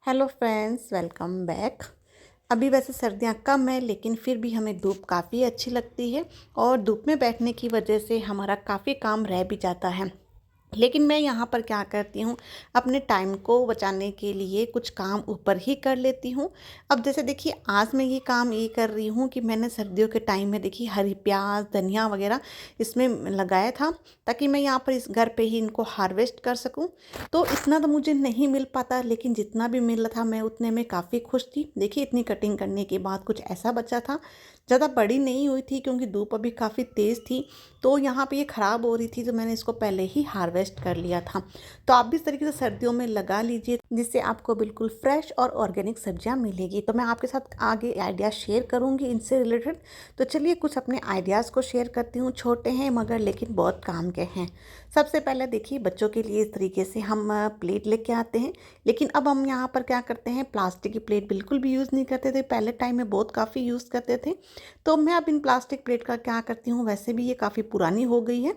Hello friends, welcome back. अभी वैसे सर्दियाँ कम है लेकिन फिर भी हमें धूप काफ़ी अच्छी लगती है और धूप में बैठने की वजह से हमारा काफ़ी काम रह भी जाता है। लेकिन मैं यहाँ पर क्या करती हूँ, अपने टाइम को बचाने के लिए कुछ काम ऊपर ही कर लेती हूँ। अब जैसे देखिए, आज मैं ये काम ये कर रही हूँ कि मैंने सर्दियों के टाइम में देखिए हरी प्याज धनिया वगैरह इसमें लगाया था, ताकि मैं यहाँ पर इस घर पे ही इनको हार्वेस्ट कर सकूँ। तो इतना तो मुझे नहीं मिल पाता, लेकिन जितना भी मिल रहा था मैं उतने में काफ़ी खुश थी। देखिए, इतनी कटिंग करने के बाद कुछ ऐसा बचा था। ज़्यादा बड़ी नहीं हुई थी क्योंकि धूप अभी काफ़ी तेज़ थी, तो यहाँ पे ये ख़राब हो रही थी, तो मैंने इसको पहले ही हार्वेस्ट कर लिया था। तो आप भी इस तरीके से सर्दियों में लगा लीजिए, जिससे आपको बिल्कुल फ्रेश और ऑर्गेनिक सब्जियाँ मिलेगी। तो मैं आपके साथ आगे आइडिया शेयर करूँगी इनसे रिलेटेड। तो चलिए कुछ अपने आइडियाज़ को शेयर करती हूँ। छोटे हैं मगर लेकिन बहुत काम के हैं। सबसे पहले देखिए, बच्चों के लिए इस तरीके से हम प्लेट लेके आते हैं, लेकिन अब हम यहाँ पर क्या करते हैं, प्लास्टिक की प्लेट बिल्कुल भी यूज़ नहीं करते थे। पहले टाइम में बहुत काफ़ी यूज़ करते थे। तो मैं अब इन प्लास्टिक प्लेट का क्या करती हूँ, वैसे भी ये काफ़ी पुरानी हो गई है,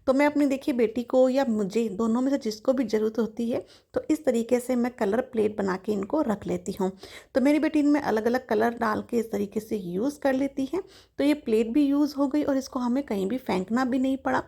तो मैं अपनी देखिए बेटी को या मुझे, दोनों में से जिसको भी ज़रूरत होती है, तो इस तरीके से मैं कलर प्लेट बना के इनको रख लेती हूँ। तो मेरी बेटी इनमें अलग अलग कलर डाल के इस तरीके से यूज़ कर लेती है। तो ये प्लेट भी यूज़ हो गई और इसको हमें कहीं भी फेंकना भी नहीं पड़ा।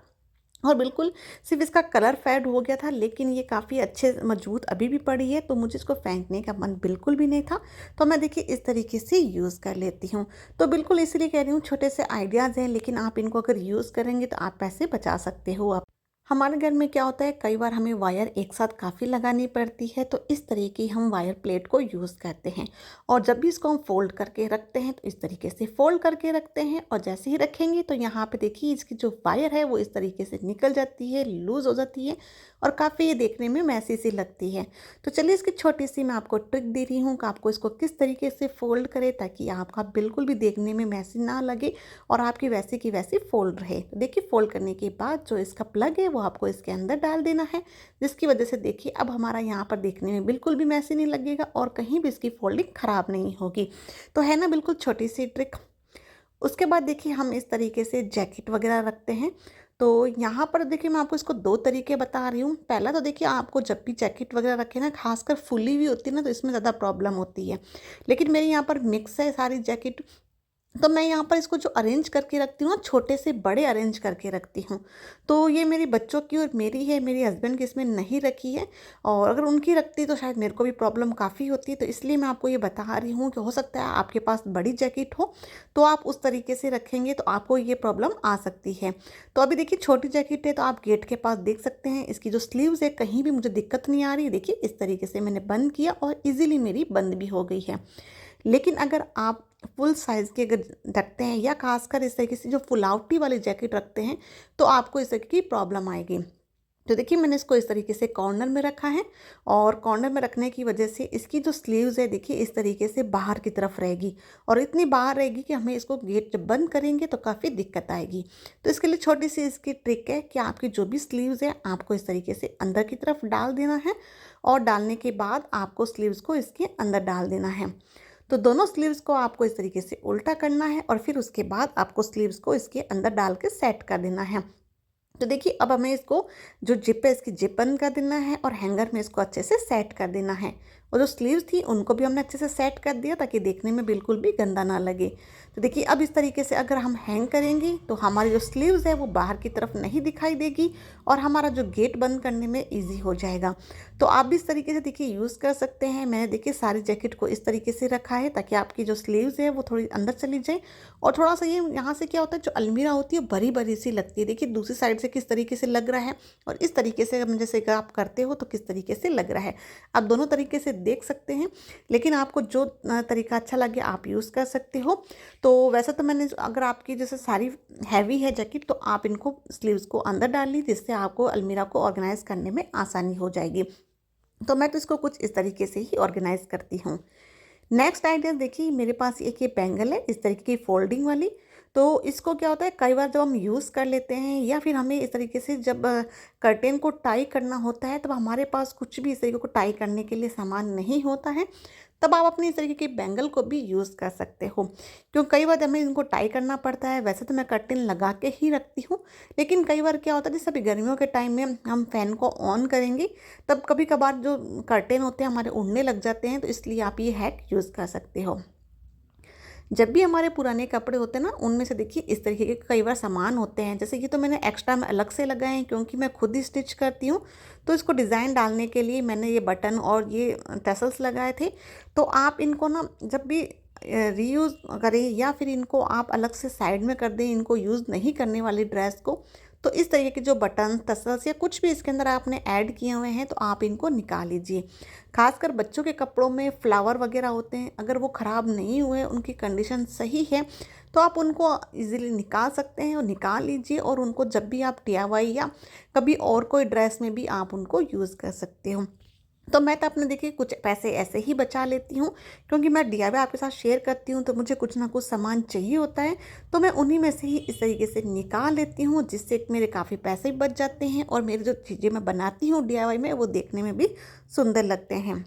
और बिल्कुल सिर्फ इसका कलर फेड हो गया था, लेकिन ये काफ़ी अच्छे मजबूत अभी भी पड़ी है, तो मुझे इसको फेंकने का मन बिल्कुल भी नहीं था। तो मैं देखिए इस तरीके से यूज़ कर लेती हूँ। तो बिल्कुल इसलिए कह रही हूँ, छोटे से आइडियाज़ हैं, लेकिन आप इनको अगर यूज़ करेंगे तो आप पैसे बचा सकते हो। आप हमारे घर में क्या होता है, कई बार हमें वायर एक साथ काफ़ी लगानी पड़ती है, तो इस तरीके की हम वायर प्लेट को यूज़ करते हैं। और जब भी इसको हम फोल्ड करके रखते हैं, तो इस तरीके से फोल्ड करके रखते हैं, और जैसे ही रखेंगे तो यहाँ पे देखिए इसकी जो वायर है वो इस तरीके से निकल जाती है, लूज़ हो जाती है, और काफ़ी ये देखने में मैसी सी लगती है। तो चलिए इसकी छोटी सी मैं आपको ट्रिक दे रही हूँ कि आपको इसको किस तरीके से फोल्ड करें, ताकि आपका बिल्कुल भी देखने में मैसी ना लगे और आपकी वैसी की वैसी फोल्ड रहे। तो देखिए, फोल्ड करने के बाद जो इसका प्लग है वो आपको इसके अंदर डाल देना है, जिसकी वजह से देखिए अब हमारा यहाँ पर देखने में बिल्कुल भी मैसी नहीं लगेगा और कहीं भी इसकी फोल्डिंग ख़राब नहीं होगी। तो है ना, बिल्कुल छोटी सी ट्रिक। उसके बाद देखिए हम इस तरीके से जैकेट वगैरह रखते हैं। तो यहाँ पर देखिए मैं आपको इसको दो तरीके बता रही हूँ। पहला तो देखिए, आपको जब भी जैकेट वगैरह रखें ना, खासकर फुली हुई होती है ना, तो इसमें ज़्यादा प्रॉब्लम होती है। लेकिन मेरे यहाँ पर मिक्स है सारी जैकेट, तो मैं यहाँ पर इसको जो अरेंज करके रखती हूँ ना, छोटे से बड़े अरेंज करके रखती हूँ। तो ये मेरी बच्चों की और मेरी है, मेरी हस्बैंड की इसमें नहीं रखी है। और अगर उनकी रखती तो शायद मेरे को भी प्रॉब्लम काफ़ी होती, तो इसलिए मैं आपको ये बता रही हूँ कि हो सकता है आपके पास बड़ी जैकेट हो, तो आप उस तरीके से रखेंगे तो आपको ये प्रॉब्लम आ सकती है। तो अभी देखिए छोटी जैकेट है, तो आप गेट के पास देख सकते हैं, इसकी जो स्लीव्स है कहीं भी मुझे दिक्कत नहीं आ रही। देखिए इस तरीके से मैंने बंद किया और ईजिली मेरी बंद भी हो गई है। लेकिन अगर आप फुल साइज़ के अगर रखते हैं, या खासकर इस तरीके से जो फुलावटी वाली जैकेट रखते हैं, तो आपको इस तरीके की प्रॉब्लम आएगी। तो देखिए मैंने इसको इस तरीके से कॉर्नर में रखा है, और कॉर्नर में रखने की वजह से इसकी जो स्लीव्स है देखिए इस तरीके से बाहर की तरफ रहेगी, और इतनी बाहर रहेगी कि हमें इसको गेट जब बंद करेंगे तो काफ़ी दिक्कत आएगी। तो इसके लिए छोटी सी इसकी ट्रिक है कि आपकी जो भी स्लीव्स है आपको इस तरीके से अंदर की तरफ डाल देना है, और डालने के बाद आपको स्लीव्स को इसके अंदर डाल देना है। तो दोनों स्लीव्स को आपको इस तरीके से उल्टा करना है, और फिर उसके बाद आपको स्लीव्स को इसके अंदर डाल के सेट कर देना है। तो देखिए अब हमें इसको, जो जिप है इसकी जिप बंद कर देना है, और हैंगर में इसको अच्छे से सेट कर देना है। और जो स्लीव्स थी उनको भी हमने अच्छे से सेट कर दिया, ताकि देखने में बिल्कुल भी गंदा ना लगे। तो देखिए अब इस तरीके से अगर हम हैंग करेंगे तो हमारी जो स्लीव्स है वो बाहर की तरफ नहीं दिखाई देगी, और हमारा जो गेट बंद करने में ईजी हो जाएगा। तो आप भी इस तरीके से देखिए यूज़ कर सकते हैं। मैंने देखिए सारी जैकेट को इस तरीके से रखा है, ताकि आपकी जो स्लीव्स है वो थोड़ी अंदर चली जाए। और थोड़ा सा ये यहाँ से क्या होता है, जो अलमीरा होती है बड़ी बड़ी सी लगती है। देखिए दूसरी साइड से किस तरीके से लग रहा है, और इस तरीके से जैसे अगर आप करते हो तो किस तरीके से लग रहा है। आप दोनों तरीके से देख सकते हैं, लेकिन आपको जो तरीका अच्छा लगे आप यूज़ कर सकते हो। तो वैसे तो मैंने, अगर आपकी जैसे सारी हैवी है जैकेट, तो आप इनको स्लीव्स को अंदर डाल ली, जिससे आपको अलमीरा को ऑर्गेनाइज करने में आसानी हो जाएगी। तो मैं तो इसको कुछ इस तरीके से ही ऑर्गेनाइज करती हूँ। नेक्स्ट आइडिया देखिए, मेरे पास एक ये बैंगल है इस तरीके की फोल्डिंग वाली। तो इसको क्या होता है, कई बार जब हम यूज़ कर लेते हैं या फिर हमें इस तरीके से जब कर्टेन को टाई करना होता है, तब हमारे पास कुछ भी इस तरीके को टाई करने के लिए सामान नहीं होता है, तब आप अपनी इस तरीके की बैंगल को भी यूज़ कर सकते हो। क्यों, कई बार हमें इनको टाई करना पड़ता है। वैसे तो मैं कर्टेन लगा के ही रखती हूँ, लेकिन कई बार क्या होता है, जैसे अभी गर्मियों के टाइम में हम फ़ैन को ऑन करेंगे, तब कभी कभार जो कर्टेन होते हैं हमारे उड़ने लग जाते हैं, तो इसलिए आप ये हैक यूज़ कर सकते हो। जब भी हमारे पुराने कपड़े होते हैं ना, उनमें से देखिए इस तरीके के कई बार सामान होते हैं, जैसे ये तो मैंने एक्स्ट्रा में अलग से लगाए हैं क्योंकि मैं खुद ही स्टिच करती हूँ। तो इसको डिज़ाइन डालने के लिए मैंने ये बटन और ये टसल्स लगाए थे। तो आप इनको ना जब भी रीयूज़ करें या फिर इनको आप अलग से साइड में कर दें, इनको यूज़ नहीं करने वाली ड्रेस को, तो इस तरीके के जो बटन, टसल्स या कुछ भी इसके अंदर आपने ऐड किए हुए हैं, तो आप इनको निकाल लीजिए। खासकर बच्चों के कपड़ों में फ्लावर वगैरह होते हैं, अगर वो ख़राब नहीं हुए, उनकी कंडीशन सही है, तो आप उनको इजीली निकाल सकते हैं और निकाल लीजिए, और उनको जब भी आप डीआईवाई या कभी और कोई ड्रेस में भी आप उनको यूज़ कर सकते हो। तो मैं तो अपने देखिए कुछ पैसे ऐसे ही बचा लेती हूँ, क्योंकि मैं डीआईवाई आपके साथ शेयर करती हूँ, तो मुझे कुछ ना कुछ सामान चाहिए होता है, तो मैं उन्हीं में से ही इस तरीके से निकाल लेती हूँ, जिससे मेरे काफ़ी पैसे भी बच जाते हैं और मेरी जो चीज़ें मैं बनाती हूँ डीआईवाई में, वो देखने में भी सुंदर लगते हैं।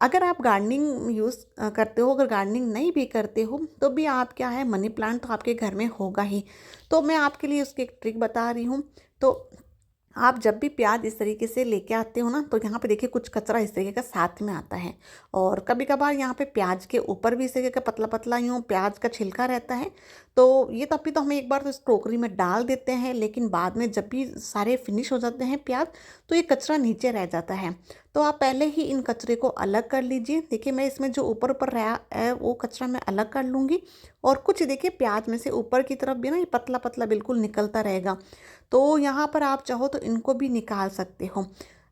अगर आप गार्डनिंग यूज़ करते हो, अगर गार्डनिंग नहीं भी करते हो, तो भी आप क्या है, मनी प्लांट तो आपके घर में होगा ही। तो मैं आपके लिए उसकी एक ट्रिक बता रही हूँ। तो आप जब भी प्याज इस तरीके से लेके आते हो ना, तो यहाँ पे देखिए कुछ कचरा इस तरीके का साथ में आता है, और कभी कभार यहाँ पे प्याज के ऊपर भी इस तरीके का पतला पतला यूँ प्याज का छिलका रहता है। तो ये तब भी तो हम एक बार तो इस टोकरी में डाल देते हैं, लेकिन बाद में जब भी सारे फिनिश हो जाते हैं प्याज, तो ये कचरा नीचे रह जाता है। तो आप पहले ही इन कचरे को अलग कर लीजिए। देखिए मैं इसमें जो ऊपर ऊपर रहा है वो कचरा मैं अलग कर लूँगी, और कुछ देखिए प्याज में से ऊपर की तरफ भी ना ये पतला पतला बिल्कुल निकलता रहेगा। तो यहाँ पर आप चाहो तो इनको भी निकाल सकते हो,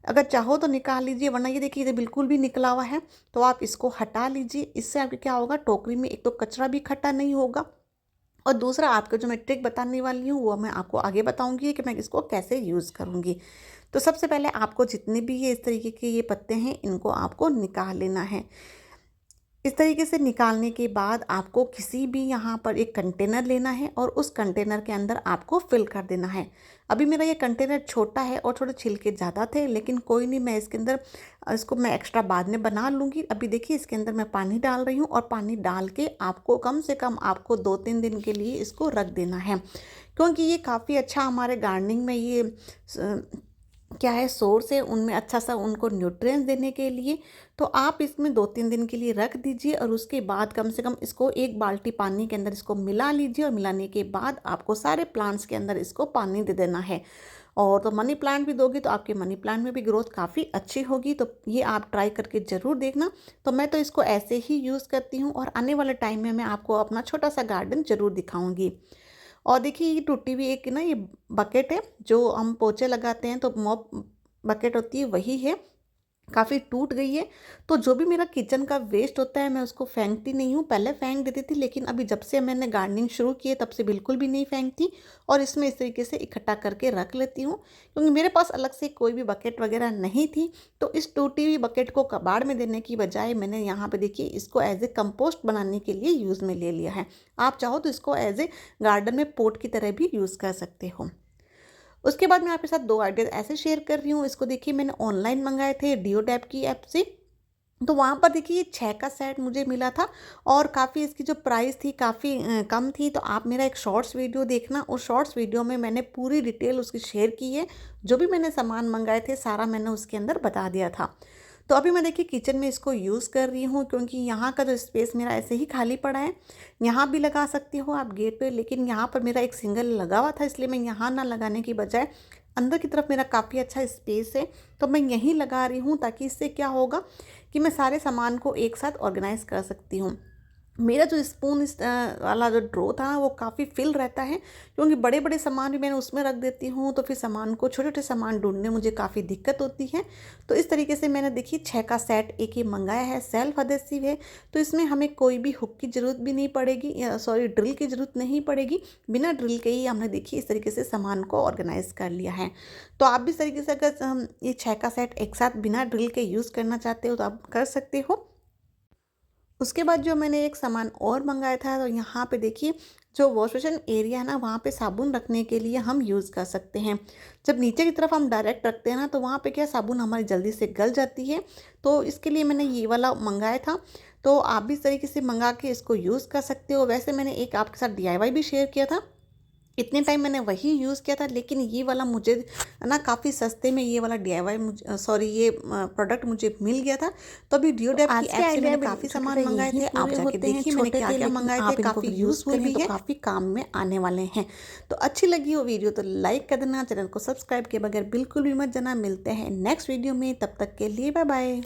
अगर चाहो तो निकाल लीजिए, वरना ये देखिए ये बिल्कुल भी निकला हुआ है, तो आप इसको हटा लीजिए। इससे आपके क्या होगा, टोकरी में एक तो कचरा भी इकट्ठा नहीं होगा, और दूसरा आपको जो मैं ट्रिक बताने वाली हूँ वो मैं आपको आगे बताऊंगी कि मैं इसको कैसे यूज़ करूँगी। तो सबसे पहले आपको जितने भी ये इस तरीके के ये पत्ते हैं, इनको आपको निकाल लेना है। इस तरीके से निकालने के बाद आपको किसी भी यहाँ पर एक कंटेनर लेना है, और उस कंटेनर के अंदर आपको फिल कर देना है। अभी मेरा ये कंटेनर छोटा है और थोड़े छिलके ज़्यादा थे, लेकिन कोई नहीं, मैं इसके अंदर इसको मैं एक्स्ट्रा बाद में बना लूँगी। अभी देखिए इसके अंदर मैं पानी डाल रही हूँ, और पानी डाल के आपको कम से कम आपको 2-3 दिन के लिए इसको रख देना है, क्योंकि ये काफ़ी अच्छा हमारे गार्डनिंग में ये क्या है, सोर्स है, उनमें अच्छा सा उनको न्यूट्रिएंट्स देने के लिए। तो आप इसमें 2-3 दिन के लिए रख दीजिए, और उसके बाद कम से कम इसको 1 बाल्टी पानी के अंदर इसको मिला लीजिए, और मिलाने के बाद आपको सारे प्लांट्स के अंदर इसको पानी दे देना है। और तो मनी प्लांट भी दोगे तो आपके मनी प्लांट में भी ग्रोथ काफ़ी अच्छी होगी। तो ये आप ट्राई करके ज़रूर देखना। तो मैं तो इसको ऐसे ही यूज़ करती हूँ, और आने वाले टाइम में मैं आपको अपना छोटा सा गार्डन ज़रूर दिखाऊंगी। और देखिए ये टूटी हुई एक ना ये बकेट है, जो हम पोछे लगाते हैं, तो मॉप बकेट होती है, वही है, काफ़ी टूट गई है। तो जो भी मेरा किचन का वेस्ट होता है, मैं उसको फेंकती नहीं हूँ। पहले फेंक देती थी, लेकिन अभी जब से मैंने गार्डनिंग शुरू की है, तब से बिल्कुल भी नहीं फेंकती, और इसमें इस तरीके से इकट्ठा करके रख लेती हूँ, क्योंकि मेरे पास अलग से कोई भी बकेट वगैरह नहीं थी। तो इस टूटी हुई बकेट को कबाड़ में देने की बजाय मैंने यहाँ पे देखिए इसको एज ए कंपोस्ट बनाने के लिए यूज़ में ले लिया है। आप चाहो तो इसको एज ए गार्डन में पोट की तरह भी यूज़ कर सकते हो। उसके बाद मैं आपके साथ 2 आइडियाज़ ऐसे शेयर कर रही हूँ। इसको देखिए मैंने ऑनलाइन मंगाए थे डिओडैप की ऐप से। तो वहाँ पर देखिए ये 6 का सेट मुझे मिला था, और काफ़ी इसकी जो प्राइस थी काफ़ी कम थी। तो आप मेरा एक शॉर्ट्स वीडियो देखना, उस शॉर्ट्स वीडियो में मैंने पूरी डिटेल उसकी शेयर की है। जो भी मैंने सामान मंगाए थे सारा मैंने उसके अंदर बता दिया था। तो अभी मैं देखिए किचन में इसको यूज़ कर रही हूँ, क्योंकि यहाँ का जो स्पेस मेरा ऐसे ही खाली पड़ा है। यहाँ भी लगा सकती हो आप गेट पे, लेकिन यहाँ पर मेरा एक सिंगल लगा हुआ था, इसलिए मैं यहाँ ना लगाने की बजाय अंदर की तरफ मेरा काफ़ी अच्छा स्पेस है, तो मैं यहीं लगा रही हूँ, ताकि इससे क्या होगा कि मैं सारे सामान को एक साथ ऑर्गेनाइज कर सकती हूँ। मेरा जो स्पून इस वाला जो ड्रॉ था वो काफ़ी फिल रहता है, क्योंकि बड़े बड़े सामान भी मैंने उसमें रख देती हूँ, तो फिर सामान को छोटे छोटे सामान ढूंढने मुझे काफ़ी दिक्कत होती है। तो इस तरीके से मैंने देखिए 6 का सेट एक ही मंगाया है, सेल्फ अडेसिव है। तो इसमें हमें कोई भी हुक की ज़रूरत भी नहीं पड़ेगी, या सॉरी ड्रिल की ज़रूरत नहीं पड़ेगी। बिना ड्रिल के ही हमने देखिए इस तरीके से सामान को ऑर्गेनाइज कर लिया है। तो आप भी इस तरीके से अगर ये 6 का सेट एक साथ बिना ड्रिल के यूज़ करना चाहते हो तो आप कर सकते हो। उसके बाद जो मैंने एक सामान और मंगाया था, तो यहाँ पे देखिए जो वॉश बेसिन एरिया है ना, वहाँ पे साबुन रखने के लिए हम यूज़ कर सकते हैं। जब नीचे की तरफ हम डायरेक्ट रखते हैं ना, तो वहाँ पे क्या साबुन हमारी जल्दी से गल जाती है। तो इसके लिए मैंने ये वाला मंगाया था। तो आप भी इस तरीके से मंगा के इसको यूज़ कर सकते हो। वैसे मैंने एक आपके साथ डीआईवाई भी शेयर किया था, इतने टाइम मैंने वही यूज़ किया था, लेकिन ये वाला मुझे ना काफ़ी सस्ते में ये वाला डीआईवाई सॉरी ये प्रोडक्ट मुझे मिल गया था। तो अभी डियोडेप की ऐप से मैंने काफ़ी सामान मंगाए थे, आप जाके देखिए मैंने क्या क्या मंगाए थे, काफ़ी यूज़फुल भी है, काफ़ी काम में आने वाले हैं। तो अच्छी लगी हो वीडियो तो लाइक कर देना, चैनल को सब्सक्राइब किए बगैर बिल्कुल भी मत जाना। मिलते हैं नेक्स्ट वीडियो में, तब तक के लिए बाय बाय।